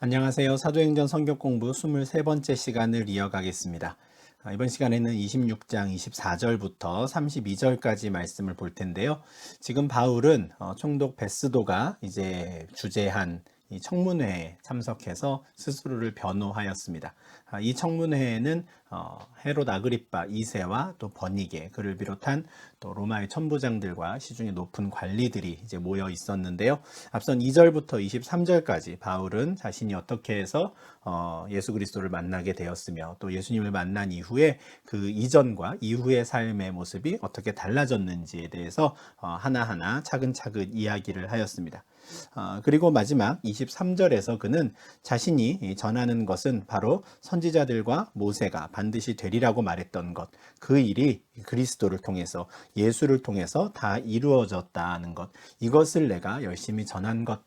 안녕하세요. 사도행전 성경 공부 23번째 시간을 이어가겠습니다. 이번 시간에는 26장 24절부터 32절까지 말씀을 볼 텐데요. 지금 바울은 총독 베스도가 이제 주재한 이 청문회에 참석해서 스스로를 변호하였습니다. 이 청문회에는 헤롯 아그리파 2세와 또 버니게 그를 비롯한 또 로마의 천부장들과 시중의 높은 관리들이 이제 모여 있었는데요. 앞선 2절부터 23절까지 바울은 자신이 어떻게 해서 예수 그리스도를 만나게 되었으며 또 예수님을 만난 이후에 그 이전과 이후의 삶의 모습이 어떻게 달라졌는지에 대해서 하나하나 차근차근 이야기를 하였습니다. 그리고 마지막 23절에서 그는 자신이 전하는 것은 바로 선지자들과 모세가 반드시 되리라고 말했던 것, 그 일이 그리스도를 통해서 예수를 통해서 다 이루어졌다는 것, 이것을 내가 열심히 전한 것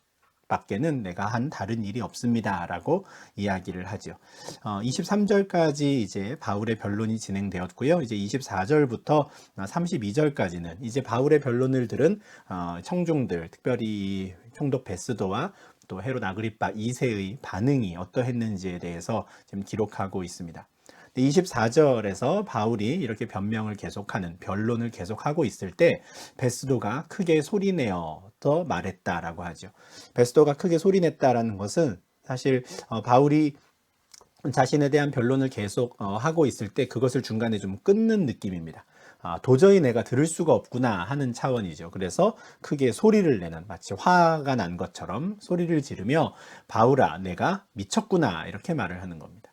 밖에는 내가 한 다른 일이 없습니다 라고 이야기를 하죠. 23절까지 이제 바울의 변론이 진행되었고요. 이제 24절부터 32절까지는 이제 바울의 변론을 들은 청중들, 특별히 총독 베스도와 또 헤롯 아그리파 2세의 반응이 어떠했는지에 대해서 지금 기록하고 있습니다. 24절에서 바울이 이렇게 변명을 계속하는 변론을 계속하고 있을 때 베스도가 크게 소리내어 말했다라고 하죠. 베스도가 크게 소리냈다라는 것은 사실 바울이 자신에 대한 변론을 계속 하고 있을 때 그것을 중간에 좀 끊는 느낌입니다. 도저히 내가 들을 수가 없구나 하는 차원이죠. 그래서 크게 소리를 내는, 마치 화가 난 것처럼 소리를 지르며 바울아 내가 미쳤구나 이렇게 말을 하는 겁니다.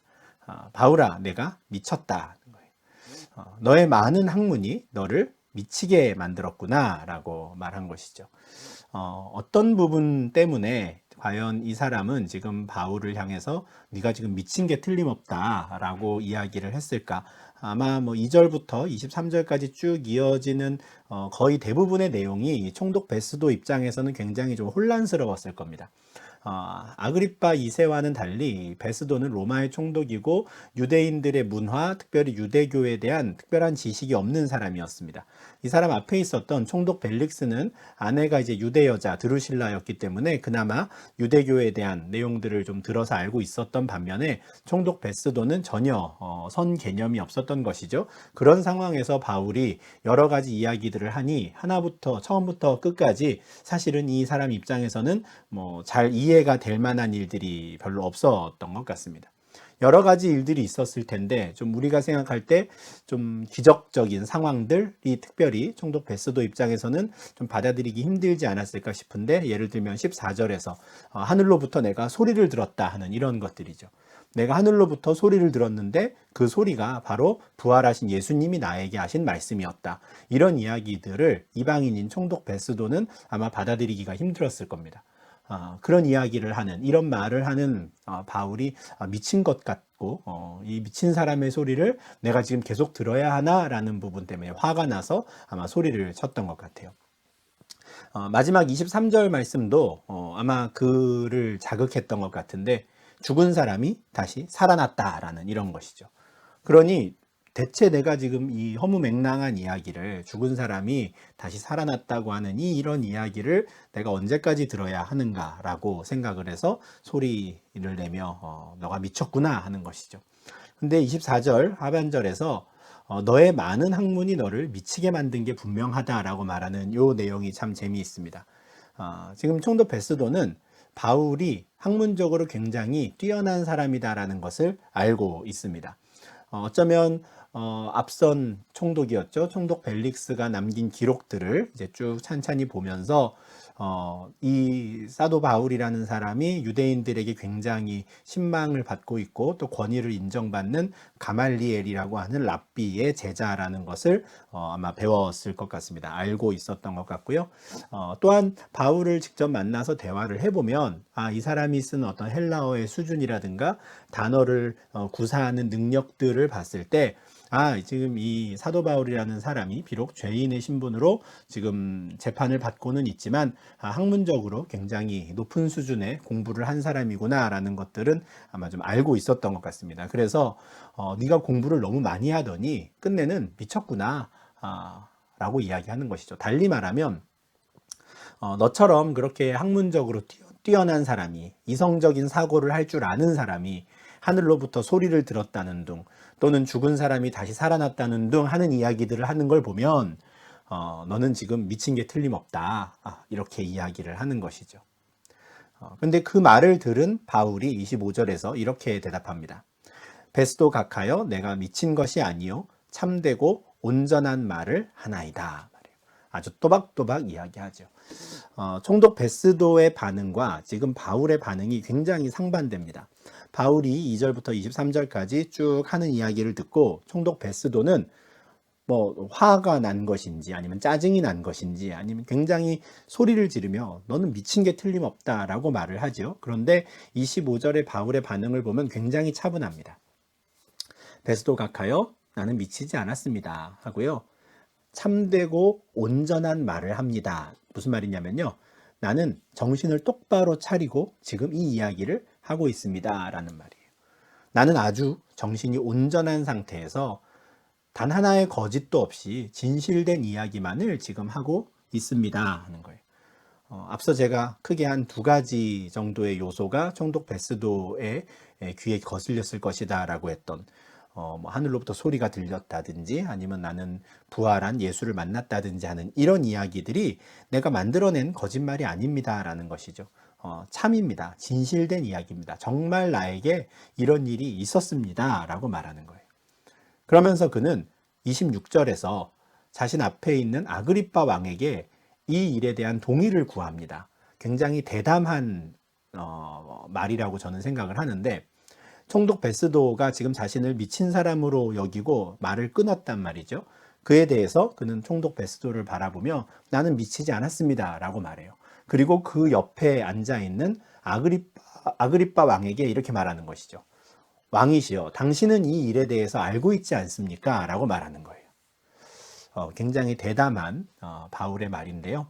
바울아 내가 미쳤다. 너의 많은 학문이 너를 미치게 만들었구나 라고 말한 것이죠. 어떤 부분 때문에 과연 이 사람은 지금 바울을 향해서 네가 지금 미친 게 틀림없다 라고 이야기를 했을까? 아마 뭐 2절부터 23절까지 쭉 이어지는 거의 대부분의 내용이 총독 베스도 입장에서는 굉장히 좀 혼란스러웠을 겁니다. 아그리파 2세와는 달리 베스도는 로마의 총독이고 유대인들의 문화, 특별히 유대교에 대한 특별한 지식이 없는 사람이었습니다. 이 사람 앞에 있었던 총독 벨릭스는 아내가 이제 유대 여자 드루실라였기 때문에 그나마 유대교에 대한 내용들을 좀 들어서 알고 있었던 반면에 총독 베스도는 전혀 선 개념이 없었던 것이죠. 그런 상황에서 바울이 여러 가지 이야기들을 하니 하나부터 처음부터 끝까지 사실은 이 사람 입장에서는 뭐 잘 이해가 될 만한 일들이 별로 없었던 것 같습니다. 여러 가지 일들이 있었을 텐데 좀 우리가 생각할 때 좀 기적적인 상황들이 특별히 총독 베스도 입장에서는 좀 받아들이기 힘들지 않았을까 싶은데, 예를 들면 14절에서 하늘로부터 내가 소리를 들었다 하는 이런 것들이죠. 내가 하늘로부터 소리를 들었는데 그 소리가 바로 부활하신 예수님이 나에게 하신 말씀이었다. 이런 이야기들을 이방인인 총독 베스도는 아마 받아들이기가 힘들었을 겁니다. 그런 이야기를 하는, 이런 말을 하는 바울이 미친 것 같고 이 미친 사람의 소리를 내가 지금 계속 들어야 하나라는 부분 때문에 화가 나서 아마 소리를 쳤던 것 같아요. 마지막 23절 말씀도 아마 그를 자극했던 것 같은데, 죽은 사람이 다시 살아났다라는 이런 것이죠. 그러니 대체 내가 지금 이 허무맹랑한 이야기를, 죽은 사람이 다시 살아났다고 하는 이런 이야기를 내가 언제까지 들어야 하는가라고 생각을 해서 소리를 내며 너가 미쳤구나 하는 것이죠. 근데 24절 하반절에서 너의 많은 학문이 너를 미치게 만든 게 분명하다라고 말하는 이 내용이 참 재미있습니다. 지금 총독 베스도는 바울이 학문적으로 굉장히 뛰어난 사람이다라는 것을 알고 있습니다. 어쩌면 앞선 총독이었죠. 총독 벨릭스가 남긴 기록들을 이제 쭉 찬찬히 보면서 이 사도 바울이라는 사람이 유대인들에게 굉장히 신망을 받고 있고 또 권위를 인정받는 가말리엘이라고 하는 랍비의 제자라는 것을 아마 배웠을 것 같습니다. 알고 있었던 것 같고요. 또한 바울을 직접 만나서 대화를 해보면 이 사람이 쓰는 어떤 헬라어의 수준이라든가 단어를 구사하는 능력들을 봤을 때 지금 이 사도 바울이라는 사람이 비록 죄인의 신분으로 지금 재판을 받고는 있지만 학문적으로 굉장히 높은 수준의 공부를 한 사람이구나라는 것들은 아마 좀 알고 있었던 것 같습니다. 그래서 네가 공부를 너무 많이 하더니 끝내는 미쳤구나 라고 이야기하는 것이죠. 달리 말하면 너처럼 그렇게 학문적으로 뛰어난 사람이, 이성적인 사고를 할 줄 아는 사람이 하늘로부터 소리를 들었다는 둥, 또는 죽은 사람이 다시 살아났다는 둥 하는 이야기들을 하는 걸 보면 너는 지금 미친 게 틀림없다, 이렇게 이야기를 하는 것이죠. 근데 그 말을 들은 바울이 25절에서 이렇게 대답합니다. 베스도 각하여 내가 미친 것이 아니요 참되고 온전한 말을 하나이다. 아주 또박또박 이야기하죠. 총독 베스도의 반응과 지금 바울의 반응이 굉장히 상반됩니다. 바울이 2절부터 23절까지 쭉 하는 이야기를 듣고 총독 베스도는 뭐 화가 난 것인지 아니면 짜증이 난 것인지 아니면 굉장히 소리를 지르며 너는 미친 게 틀림없다라고 말을 하죠. 그런데 25절의 바울의 반응을 보면 굉장히 차분합니다. 베스도 각하여 나는 미치지 않았습니다 하고요. 참되고 온전한 말을 합니다. 무슨 말이냐면요. 나는 정신을 똑바로 차리고 지금 이 이야기를 하고 있습니다 라는 말이에요. 나는 아주 정신이 온전한 상태에서 단 하나의 거짓도 없이 진실된 이야기만을 지금 하고 있습니다 하는 거예요. 앞서 제가 크게 한 두 가지 정도의 요소가 총독 베스도의 귀에 거슬렸을 것이다 라고 했던 뭐 하늘로부터 소리가 들렸다든지 아니면 나는 부활한 예수를 만났다든지 하는 이런 이야기들이 내가 만들어낸 거짓말이 아닙니다 라는 것이죠. 참입니다. 진실된 이야기입니다. 정말 나에게 이런 일이 있었습니다 라고 말하는 거예요. 그러면서 그는 26절에서 자신 앞에 있는 아그리빠 왕에게 이 일에 대한 동의를 구합니다. 굉장히 대담한 말이라고 저는 생각을 하는데 총독 베스도가 지금 자신을 미친 사람으로 여기고 말을 끊었단 말이죠. 그에 대해서 그는 총독 베스도를 바라보며 나는 미치지 않았습니다 라고 말해요. 그리고 그 옆에 앉아있는 아그리빠 왕에게 이렇게 말하는 것이죠. 왕이시여, 당신은 이 일에 대해서 알고 있지 않습니까? 라고 말하는 거예요. 굉장히 대담한 바울의 말인데요.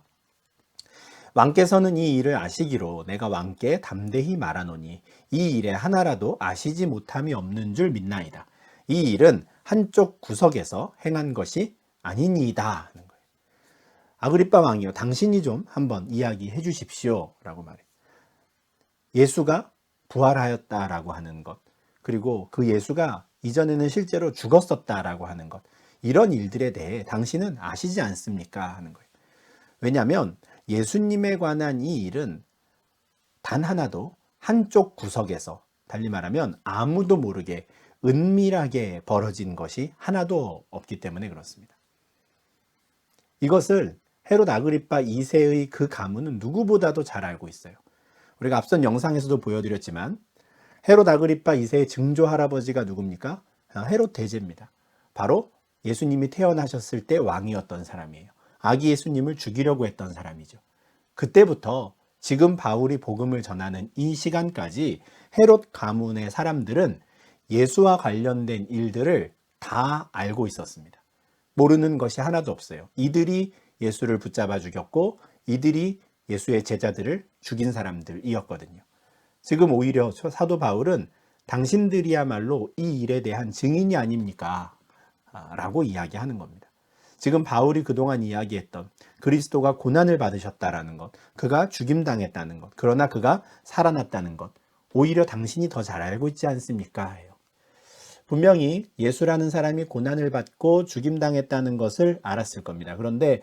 왕께서는 이 일을 아시기로 내가 왕께 담대히 말하노니 이 일에 하나라도 아시지 못함이 없는 줄 믿나이다. 이 일은 한쪽 구석에서 행한 것이 아니니이다 하는 거예요. 아그리빠 왕이요, 당신이 좀 한번 이야기해 주십시오 라고 말해요. 예수가 부활하였다라고 하는 것, 그리고 그 예수가 이전에는 실제로 죽었었다라고 하는 것, 이런 일들에 대해 당신은 아시지 않습니까 하는 거예요. 왜냐하면 예수님에 관한 이 일은 단 하나도 한쪽 구석에서, 달리 말하면 아무도 모르게 은밀하게 벌어진 것이 하나도 없기 때문에 그렇습니다. 이것을 헤롯 아그리빠 2세의 그 가문은 누구보다도 잘 알고 있어요. 우리가 앞선 영상에서도 보여드렸지만 헤롯 아그리빠 2세의 증조 할아버지가 누굽니까? 헤롯 대제입니다. 바로 예수님이 태어나셨을 때 왕이었던 사람이에요. 아기 예수님을 죽이려고 했던 사람이죠. 그때부터 지금 바울이 복음을 전하는 이 시간까지 헤롯 가문의 사람들은 예수와 관련된 일들을 다 알고 있었습니다. 모르는 것이 하나도 없어요. 이들이 예수를 붙잡아 죽였고 이들이 예수의 제자들을 죽인 사람들이었거든요. 지금 오히려 사도 바울은 당신들이야말로 이 일에 대한 증인이 아닙니까? 라고 이야기하는 겁니다. 지금 바울이 그동안 이야기했던 그리스도가 고난을 받으셨다라는 것, 그가 죽임당했다는 것, 그러나 그가 살아났다는 것, 오히려 당신이 더 잘 알고 있지 않습니까? 해요. 분명히 예수라는 사람이 고난을 받고 죽임당했다는 것을 알았을 겁니다. 그런데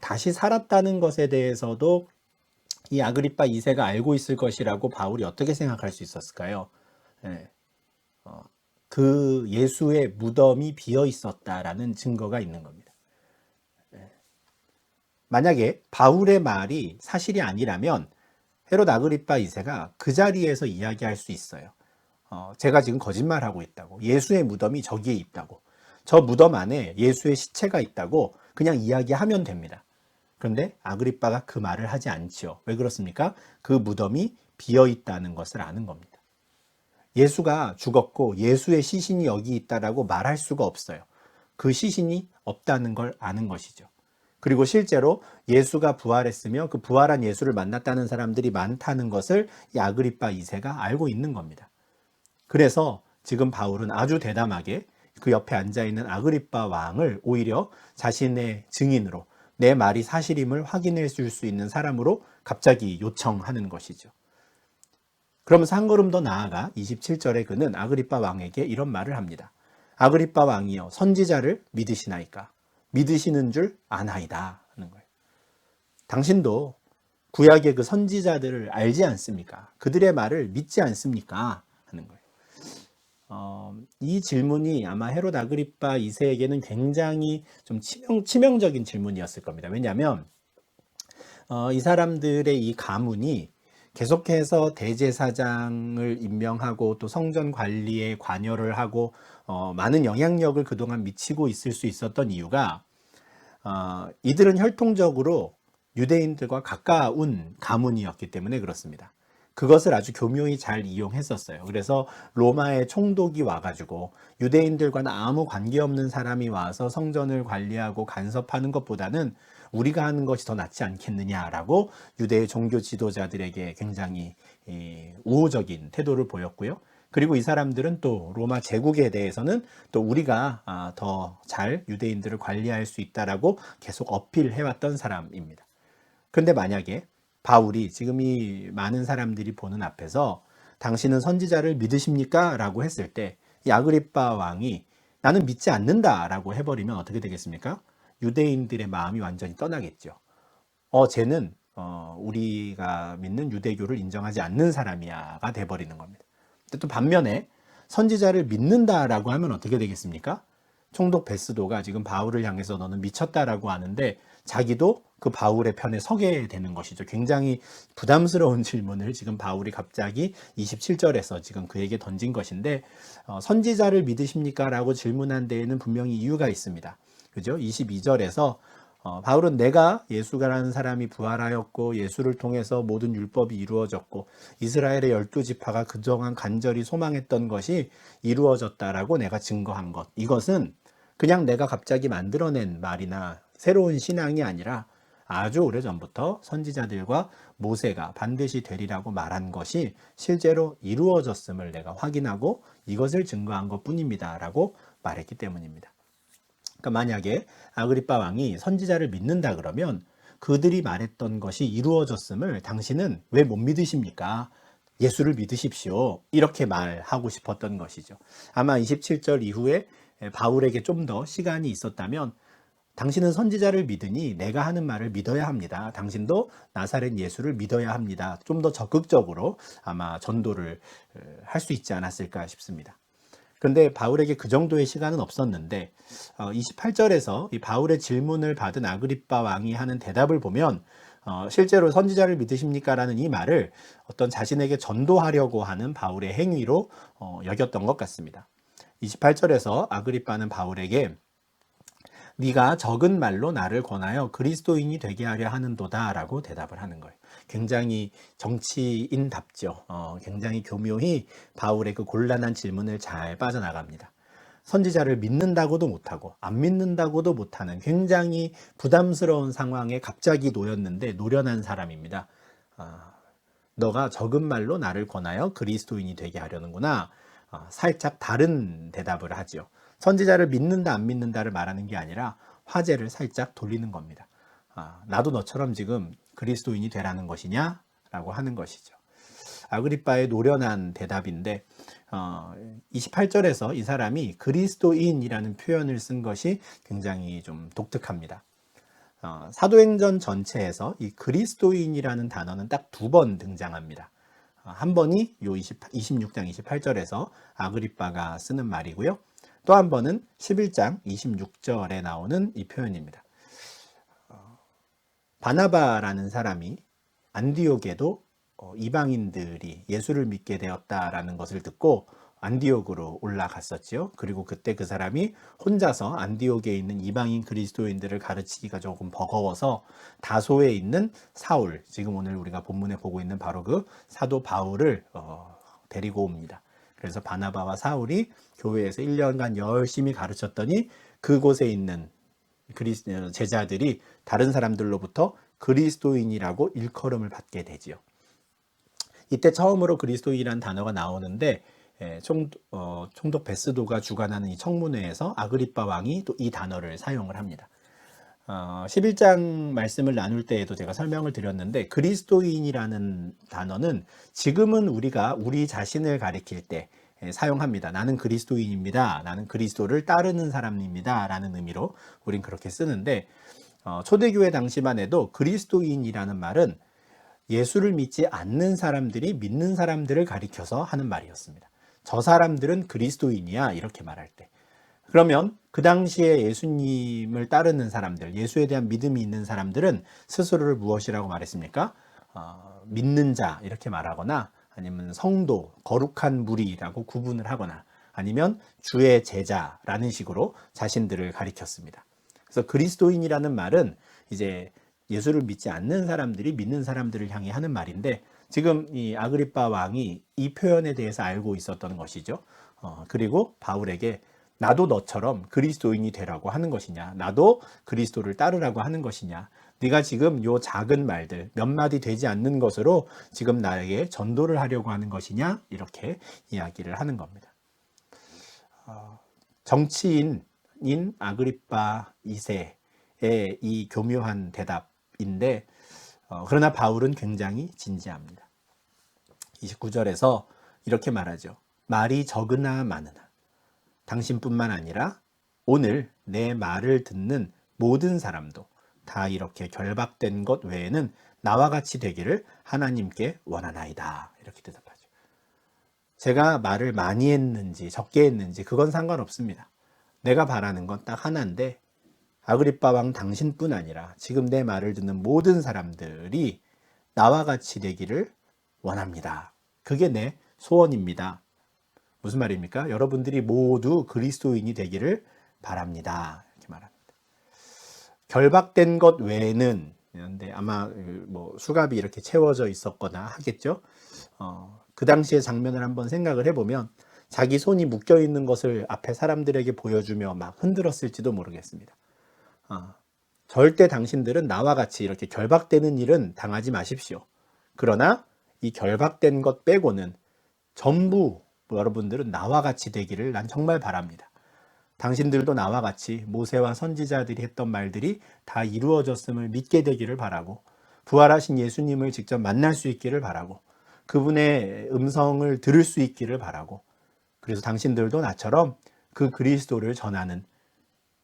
다시 살았다는 것에 대해서도 이 아그리빠 2세가 알고 있을 것이라고 바울이 어떻게 생각할 수 있었을까요? 네. 그 예수의 무덤이 비어 있었다라는 증거가 있는 겁니다. 만약에 바울의 말이 사실이 아니라면 헤롯 아그리빠 2세가 그 자리에서 이야기할 수 있어요. 제가 지금 거짓말하고 있다고, 예수의 무덤이 저기에 있다고, 저 무덤 안에 예수의 시체가 있다고 그냥 이야기하면 됩니다. 그런데 아그리빠가 그 말을 하지 않지요. 왜 그렇습니까? 그 무덤이 비어 있다는 것을 아는 겁니다. 예수가 죽었고 예수의 시신이 여기 있다라고 말할 수가 없어요. 그 시신이 없다는 걸 아는 것이죠. 그리고 실제로 예수가 부활했으며 그 부활한 예수를 만났다는 사람들이 많다는 것을 이 아그리빠 2세가 알고 있는 겁니다. 그래서 지금 바울은 아주 대담하게 그 옆에 앉아있는 아그리빠 왕을 오히려 자신의 증인으로, 내 말이 사실임을 확인해 줄 수 있는 사람으로 갑자기 요청하는 것이죠. 그러면서 한 걸음 더 나아가 27절에 그는 아그리빠 왕에게 이런 말을 합니다. 아그리빠 왕이여 선지자를 믿으시나이까? 믿으시는 줄 아나이다 하는 거예요. 당신도 구약의 그 선지자들을 알지 않습니까? 그들의 말을 믿지 않습니까? 하는 거예요. 이 질문이 아마 헤롯 아그리빠 2세에게는 굉장히 좀 치명적인 질문이었을 겁니다. 왜냐하면 이 사람들의 이 가문이 계속해서 대제사장을 임명하고 또 성전 관리에 관여를 하고 많은 영향력을 그동안 미치고 있을 수 있었던 이유가 이들은 혈통적으로 유대인들과 가까운 가문이었기 때문에 그렇습니다. 그것을 아주 교묘히 잘 이용했었어요. 그래서 로마의 총독이 와가지고 유대인들과는 아무 관계없는 사람이 와서 성전을 관리하고 간섭하는 것보다는 우리가 하는 것이 더 낫지 않겠느냐라고 유대의 종교 지도자들에게 굉장히 우호적인 태도를 보였고요. 그리고 이 사람들은 또 로마 제국에 대해서는 또 우리가 더 잘 유대인들을 관리할 수 있다라고 계속 어필해왔던 사람입니다. 그런데 만약에 바울이 지금 이 많은 사람들이 보는 앞에서 당신은 선지자를 믿으십니까? 라고 했을 때 이 아그리빠 왕이 나는 믿지 않는다 라고 해버리면 어떻게 되겠습니까? 유대인들의 마음이 완전히 떠나겠죠. 쟤는 우리가 믿는 유대교를 인정하지 않는 사람이야가 돼버리는 겁니다. 근데 또 반면에 선지자를 믿는다라고 하면 어떻게 되겠습니까? 총독 베스도가 지금 바울을 향해서 너는 미쳤다라고 하는데 자기도 그 바울의 편에 서게 되는 것이죠. 굉장히 부담스러운 질문을 지금 바울이 갑자기 27절에서 지금 그에게 던진 것인데 선지자를 믿으십니까? 라고 질문한 데에는 분명히 이유가 있습니다. 그죠? 22절에서 바울은 내가 예수가라는 사람이 부활하였고 예수를 통해서 모든 율법이 이루어졌고 이스라엘의 12지파가 그동안 간절히 소망했던 것이 이루어졌다라고 내가 증거한 것. 이것은 그냥 내가 갑자기 만들어낸 말이나 새로운 신앙이 아니라 아주 오래전부터 선지자들과 모세가 반드시 되리라고 말한 것이 실제로 이루어졌음을 내가 확인하고 이것을 증거한 것뿐입니다. 라고 말했기 때문입니다. 그러니까 만약에 아그리빠 왕이 선지자를 믿는다 그러면 그들이 말했던 것이 이루어졌음을 당신은 왜 못 믿으십니까? 예수를 믿으십시오. 이렇게 말하고 싶었던 것이죠. 아마 27절 이후에 바울에게 좀 더 시간이 있었다면 당신은 선지자를 믿으니 내가 하는 말을 믿어야 합니다. 당신도 나사렛 예수를 믿어야 합니다. 좀 더 적극적으로 아마 전도를 할 수 있지 않았을까 싶습니다. 그런데 바울에게 그 정도의 시간은 없었는데 28절에서 이 바울의 질문을 받은 아그리빠 왕이 하는 대답을 보면 실제로 선지자를 믿으십니까? 라는 이 말을 어떤 자신에게 전도하려고 하는 바울의 행위로 여겼던 것 같습니다. 28절에서 아그리빠는 바울에게 네가 적은 말로 나를 권하여 그리스도인이 되게 하려 하는도다 라고 대답을 하는 거예요. 굉장히 정치인답죠. 굉장히 교묘히 바울의 그 곤란한 질문을 잘 빠져나갑니다. 선지자를 믿는다고도 못하고 안 믿는다고도 못하는 굉장히 부담스러운 상황에 갑자기 놓였는데 노련한 사람입니다. 너가 적은 말로 나를 권하여 그리스도인이 되게 하려는구나. 살짝 다른 대답을 하죠. 선지자를 믿는다 안 믿는다를 말하는 게 아니라 화제를 살짝 돌리는 겁니다. 나도 너처럼 지금 그리스도인이 되라는 것이냐? 라고 하는 것이죠. 아그리빠의 노련한 대답인데 28절에서 이 사람이 그리스도인이라는 표현을 쓴 것이 굉장히 좀 독특합니다. 사도행전 전체에서 이 그리스도인이라는 단어는 딱 2번 등장합니다. 한 번이 요 26장 28절에서 아그리빠가 쓰는 말이고요. 또 한 번은 11장 26절에 나오는 이 표현입니다. 바나바라는 사람이 안디옥에도 이방인들이 예수를 믿게 되었다라는 것을 듣고 안디옥으로 올라갔었죠. 그리고 그때 그 사람이 혼자서 안디옥에 있는 이방인 그리스도인들을 가르치기가 조금 버거워서 다소에 있는 사울, 지금 오늘 우리가 본문에 보고 있는 바로 그 사도 바울을 데리고 옵니다. 그래서 바나바와 사울이 교회에서 1년간 열심히 가르쳤더니 그곳에 있는 제자들이 다른 사람들로부터 그리스도인이라고 일컬음을 받게 되지요. 이때 처음으로 그리스도인이라는 단어가 나오는데 총독 베스도가 주관하는 이 청문회에서 아그리빠 왕이 또 이 단어를 사용을 합니다. 11장 말씀을 나눌 때에도 제가 설명을 드렸는데, 그리스도인이라는 단어는 지금은 우리가 우리 자신을 가리킬 때 사용합니다. 나는 그리스도인입니다. 나는 그리스도를 따르는 사람입니다. 라는 의미로 우린 그렇게 쓰는데, 초대교회 당시만 해도 그리스도인이라는 말은 예수를 믿지 않는 사람들이 믿는 사람들을 가리켜서 하는 말이었습니다. 저 사람들은 그리스도인이야, 이렇게 말할 때. 그러면 그 당시에 예수님을 따르는 사람들, 예수에 대한 믿음이 있는 사람들은 스스로를 무엇이라고 말했습니까? 믿는 자, 이렇게 말하거나, 아니면 성도, 거룩한 무리라고 구분을 하거나, 아니면 주의 제자라는 식으로 자신들을 가리켰습니다. 그래서 그리스도인이라는 말은 이제 예수를 믿지 않는 사람들이 믿는 사람들을 향해 하는 말인데, 지금 이 아그리빠 왕이 이 표현에 대해서 알고 있었던 것이죠. 그리고 바울에게 나도 너처럼 그리스도인이 되라고 하는 것이냐, 나도 그리스도를 따르라고 하는 것이냐, 네가 지금 요 작은 말들 몇 마디 되지 않는 것으로 지금 나에게 전도를 하려고 하는 것이냐, 이렇게 이야기를 하는 겁니다. 정치인인 아그리빠 2세의 이 교묘한 대답인데, 그러나 바울은 굉장히 진지합니다. 29절에서 이렇게 말하죠. 말이 적으나 많으나 당신뿐만 아니라 오늘 내 말을 듣는 모든 사람도 다 이렇게 결박된 것 외에는 나와 같이 되기를 하나님께 원하나이다. 이렇게 대답하죠. 제가 말을 많이 했는지 적게 했는지 그건 상관없습니다. 내가 바라는 건 딱 하나인데, 아그리빠 왕 당신뿐 아니라 지금 내 말을 듣는 모든 사람들이 나와 같이 되기를 원합니다. 그게 내 소원입니다. 무슨 말입니까? 여러분들이 모두 그리스도인이 되기를 바랍니다. 이렇게 말합니다. 결박된 것 외에는, 근데 아마 뭐 수갑이 이렇게 채워져 있었거나 하겠죠. 그 당시의 장면을 한번 생각을 해보면 자기 손이 묶여 있는 것을 앞에 사람들에게 보여주며 막 흔들었을지도 모르겠습니다. 절대 당신들은 나와 같이 이렇게 결박되는 일은 당하지 마십시오. 그러나 이 결박된 것 빼고는 전부 여러분들은 나와 같이 되기를 난 정말 바랍니다. 당신들도 나와 같이 모세와 선지자들이 했던 말들이 다 이루어졌음을 믿게 되기를 바라고, 부활하신 예수님을 직접 만날 수 있기를 바라고, 그분의 음성을 들을 수 있기를 바라고, 그래서 당신들도 나처럼 그 그리스도를 전하는,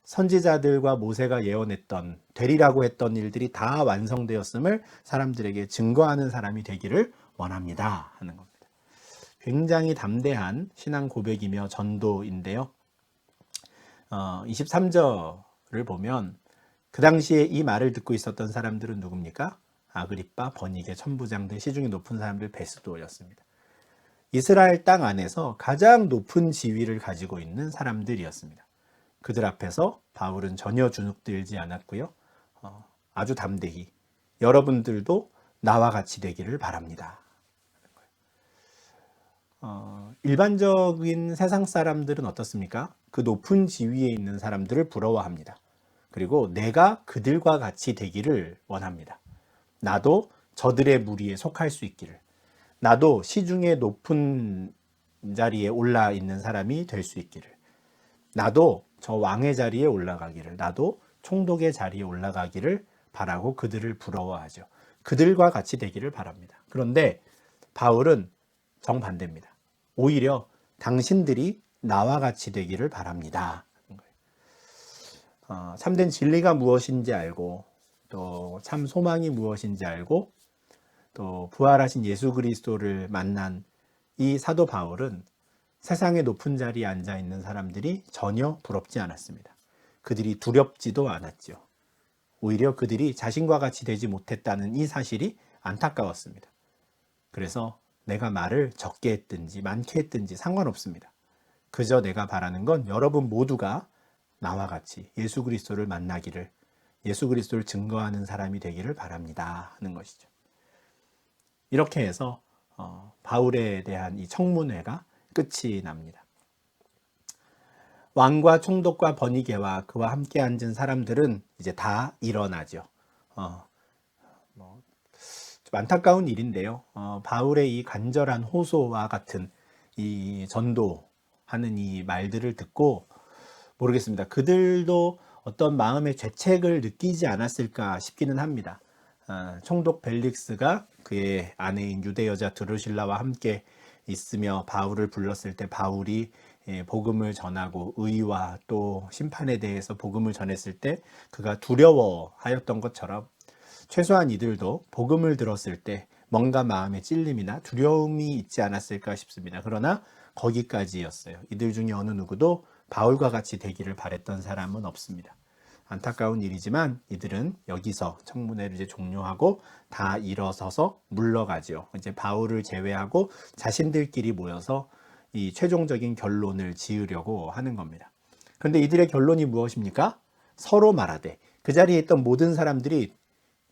선지자들과 모세가 예언했던, 되리라고 했던 일들이 다 완성되었음을 사람들에게 증거하는 사람이 되기를 원합니다 하는 겁니다. 굉장히 담대한 신앙 고백이며 전도인데요. 23절을 보면 그 당시에 이 말을 듣고 있었던 사람들은 누굽니까? 아그리빠, 버니게, 천부장들, 시중에 높은 사람들, 베스도였습니다. 이스라엘 땅 안에서 가장 높은 지위를 가지고 있는 사람들이었습니다. 그들 앞에서 바울은 전혀 주눅들지 않았고요. 아주 담대히 여러분들도 나와 같이 되기를 바랍니다. 일반적인 세상 사람들은 어떻습니까? 그 높은 지위에 있는 사람들을 부러워합니다. 그리고 내가 그들과 같이 되기를 원합니다. 나도 저들의 무리에 속할 수 있기를, 나도 시중에 높은 자리에 올라 있는 사람이 될 수 있기를, 나도 저 왕의 자리에 올라가기를, 나도 총독의 자리에 올라가기를 바라고 그들을 부러워하죠. 그들과 같이 되기를 바랍니다. 그런데 바울은 정반대입니다. 오히려 당신들이 나와 같이 되기를 바랍니다. 참된 진리가 무엇인지 알고, 또 참 소망이 무엇인지 알고, 또 부활하신 예수 그리스도를 만난 이 사도 바울은 세상의 높은 자리에 앉아 있는 사람들이 전혀 부럽지 않았습니다. 그들이 두렵지도 않았죠. 오히려 그들이 자신과 같이 되지 못했다는 이 사실이 안타까웠습니다. 그래서 내가 말을 적게 했든지 많게 했든지 상관없습니다. 그저 내가 바라는 건 여러분 모두가 나와 같이 예수 그리스도를 만나기를, 예수 그리스도를 증거하는 사람이 되기를 바랍니다 하는 것이죠. 이렇게 해서 바울에 대한 이 청문회가 끝이 납니다. 왕과 총독과 버니게와 그와 함께 앉은 사람들은 이제 다 일어나죠. 좀 안타까운 일인데요. 바울의 이 간절한 호소와 같은 이 전도하는 이 말들을 듣고, 모르겠습니다. 그들도 어떤 마음의 죄책을 느끼지 않았을까 싶기는 합니다. 총독 벨릭스가 그의 아내인 유대 여자 드루실라와 함께 있으며 바울을 불렀을 때 바울이 복음을 전하고 의와 또 심판에 대해서 복음을 전했을 때 그가 두려워하였던 것처럼 최소한 이들도 복음을 들었을 때 뭔가 마음의 찔림이나 두려움이 있지 않았을까 싶습니다. 그러나 거기까지였어요. 이들 중에 어느 누구도 바울과 같이 되기를 바랬던 사람은 없습니다. 안타까운 일이지만 이들은 여기서 청문회를 이제 종료하고 다 일어서서 물러가죠. 이제 바울을 제외하고 자신들끼리 모여서 이 최종적인 결론을 지으려고 하는 겁니다. 그런데 이들의 결론이 무엇입니까? 서로 말하되 그 자리에 있던 모든 사람들이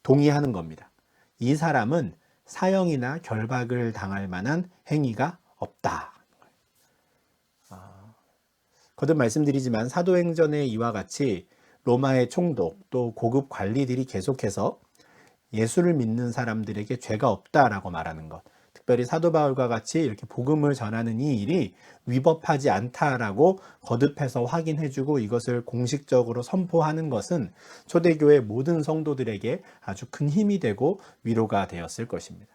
동의하는 겁니다. 이 사람은 사형이나 결박을 당할 만한 행위가 없다. 거듭 말씀드리지만 사도행전의 이와 같이 로마의 총독 또 고급 관리들이 계속해서 예수를 믿는 사람들에게 죄가 없다라고 말하는 것, 특별히 사도 바울과 같이 이렇게 복음을 전하는 이 일이 위법하지 않다라고 거듭해서 확인해주고 이것을 공식적으로 선포하는 것은 초대교회 모든 성도들에게 아주 큰 힘이 되고 위로가 되었을 것입니다.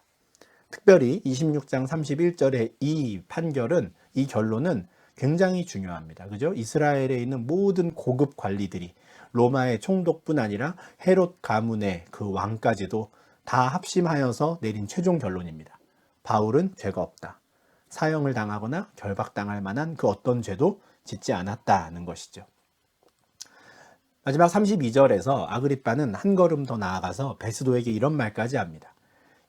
특별히 26장 31절의 이 판결은, 이 결론은 굉장히 중요합니다. 그죠? 이스라엘에 있는 모든 고급 관리들이 로마의 총독뿐 아니라 헤롯 가문의 그 왕까지도 다 합심하여서 내린 최종 결론입니다. 바울은 죄가 없다. 사형을 당하거나 결박당할 만한 그 어떤 죄도 짓지 않았다는 것이죠. 마지막 32절에서 아그리빠는 한 걸음 더 나아가서 베스도에게 이런 말까지 합니다.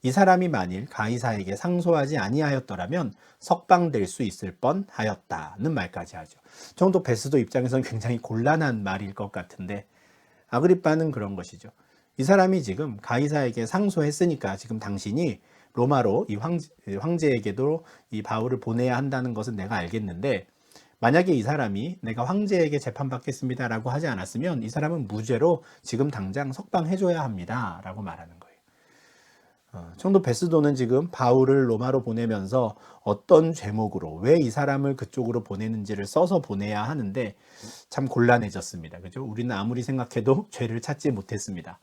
이 사람이 만일 가이사에게 상소하지 아니하였더라면 석방될 수 있을 뻔하였다는 말까지 하죠. 정도 베스도 입장에서는 굉장히 곤란한 말일 것 같은데 아그리빠는 그런 것이죠. 이 사람이 지금 가이사에게 상소했으니까 지금 당신이 로마로 이 황제에게도 이 바울을 보내야 한다는 것은 내가 알겠는데 만약에 이 사람이 내가 황제에게 재판받겠습니다라고 하지 않았으면 이 사람은 무죄로 지금 당장 석방해줘야 합니다라고 말하는 거예요. 총독 베스도는 지금 바울을 로마로 보내면서 어떤 죄목으로 왜 이 사람을 그쪽으로 보내는지를 써서 보내야 하는데 참 곤란해졌습니다. 그죠? 우리는 아무리 생각해도 죄를 찾지 못했습니다.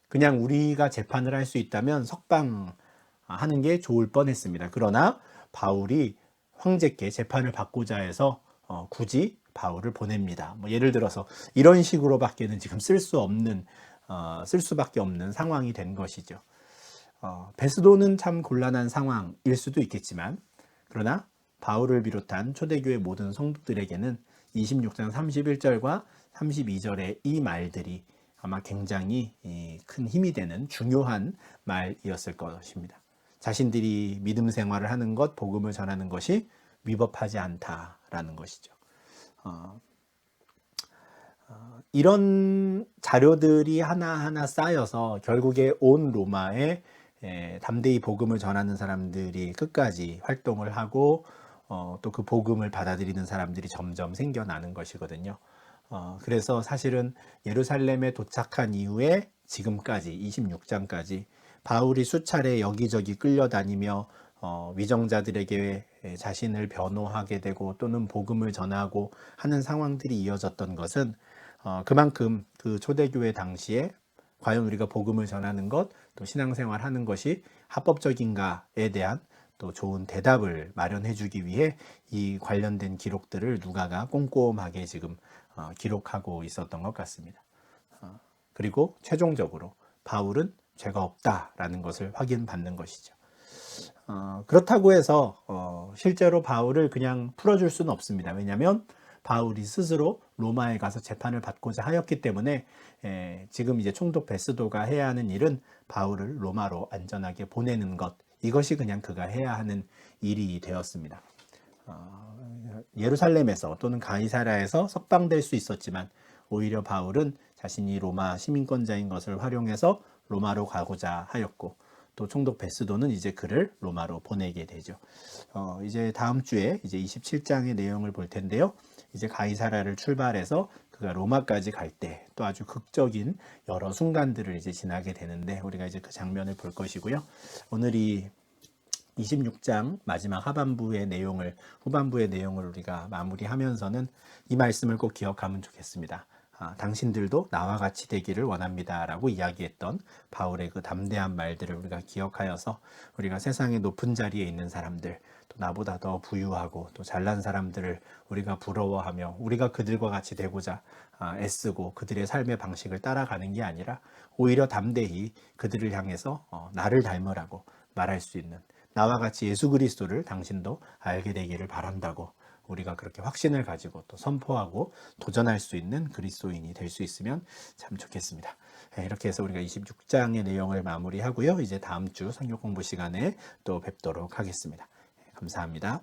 그냥 우리가 재판을 할 수 있다면 석방하는 게 좋을 뻔했습니다. 그러나 바울이 황제께 재판을 받고자 해서 굳이 바울을 보냅니다. 뭐 예를 들어서 이런 식으로밖에는 지금 쓸 수밖에 없는 상황이 된 것이죠. 베스도는 참 곤란한 상황일 수도 있겠지만 그러나 바울을 비롯한 초대교회 모든 성도들에게는 26장 31절과 32절의 이 말들이 아마 굉장히 큰 힘이 되는 중요한 말이었을 것입니다. 자신들이 믿음 생활을 하는 것, 복음을 전하는 것이 위법하지 않다라는 것이죠. 이런 자료들이 하나하나 쌓여서 결국에 온 로마에 담대히 복음을 전하는 사람들이 끝까지 활동을 하고 또 그 복음을 받아들이는 사람들이 점점 생겨나는 것이거든요. 그래서 사실은 예루살렘에 도착한 이후에 지금까지 26장까지 바울이 수차례 여기저기 끌려다니며 위정자들에게 자신을 변호하게 되고 또는 복음을 전하고 하는 상황들이 이어졌던 것은 그만큼 그 초대교회 당시에 과연 우리가 복음을 전하는 것, 또 신앙생활 하는 것이 합법적인가에 대한 또 좋은 대답을 마련해 주기 위해 이 관련된 기록들을 누가가 꼼꼼하게 지금 기록하고 있었던 것 같습니다. 그리고 최종적으로 바울은 죄가 없다라는 것을 확인받는 것이죠. 그렇다고 해서 실제로 바울을 그냥 풀어줄 수는 없습니다. 왜냐하면 바울이 스스로 로마에 가서 재판을 받고자 하였기 때문에 지금 이제 총독 베스도가 해야 하는 일은 바울을 로마로 안전하게 보내는 것, 이것이 그냥 그가 해야 하는 일이 되었습니다. 예루살렘에서 또는 가이사랴에서 석방될 수 있었지만 오히려 바울은 자신이 로마 시민권자인 것을 활용해서 로마로 가고자 하였고 또 총독 베스도는 이제 그를 로마로 보내게 되죠. 이제 다음 주에 이제 27장의 내용을 볼 텐데요. 이제 가이사랴를 출발해서 그가 로마까지 갈 때 또 아주 극적인 여러 순간들을 이제 지나게 되는데 우리가 이제 그 장면을 볼 것이고요. 오늘 이 26장 마지막 후반부의 내용을 우리가 마무리하면서는 이 말씀을 꼭 기억하면 좋겠습니다. 당신들도 나와 같이 되기를 원합니다라고 이야기했던 바울의 그 담대한 말들을 우리가 기억하여서 우리가 세상의 높은 자리에 있는 사람들, 또 나보다 더 부유하고 또 잘난 사람들을 우리가 부러워하며 우리가 그들과 같이 되고자 애쓰고 그들의 삶의 방식을 따라가는 게 아니라 오히려 담대히 그들을 향해서 나를 닮으라고 말할 수 있는, 나와 같이 예수 그리스도를 당신도 알게 되기를 바란다고 우리가 그렇게 확신을 가지고 또 선포하고 도전할 수 있는 그리스도인이 될 수 있으면 참 좋겠습니다. 이렇게 해서 우리가 26장의 내용을 마무리하고요. 이제 다음 주 성경 공부 시간에 또 뵙도록 하겠습니다. 감사합니다.